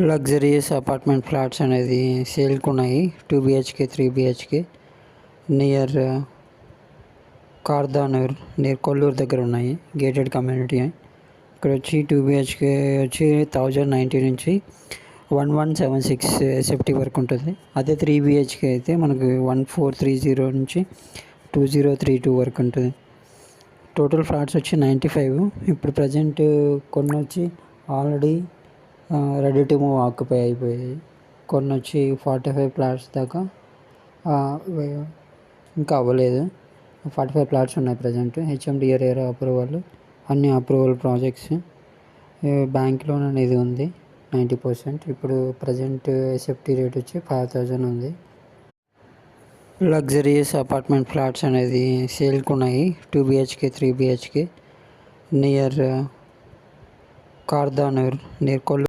Luxurious apartment flats అనేది సేల్కి ఉన్నాయి. 2 BHK 3 BHK near Kardanur near Kollur దగ్గర ఉన్నాయి. Gated community. ఇక్కడ వచ్చి 2 BHK వచ్చి 1090 నుంచి 1176 SFT వరకు ఉంటుంది. అదే 3 BHK అయితే మనకు 1430 నుంచి 2032 వరకు ఉంటుంది. టోటల్ ఫ్లాట్స్ వచ్చి 95. ఇప్పుడు ప్రజెంట్ కొన్ని వచ్చి already ready to move occupy అయిపోయాయి. కొన్ని వచ్చి 45 ఫ్లాట్స్ దాకా ఇంకా అవ్వలేదు. 45 ఫ్లాట్స్ ఉన్నాయి ప్రజెంట్. HMDA రేరా అప్రూవల్, అన్ని అప్రూవల్ ప్రాజెక్ట్స్. బ్యాంక్ లోన్ అనేది ఉంది 90%. ఇప్పుడు ప్రజెంట్ SFT రేట్ వచ్చి 5000 ఉంది. లగ్జరియస్ అపార్ట్మెంట్ ఫ్లాట్స్ అనేది సేల్కి ఉన్నాయి. 2 BHK 3 BHK near Kardanur near Kolluru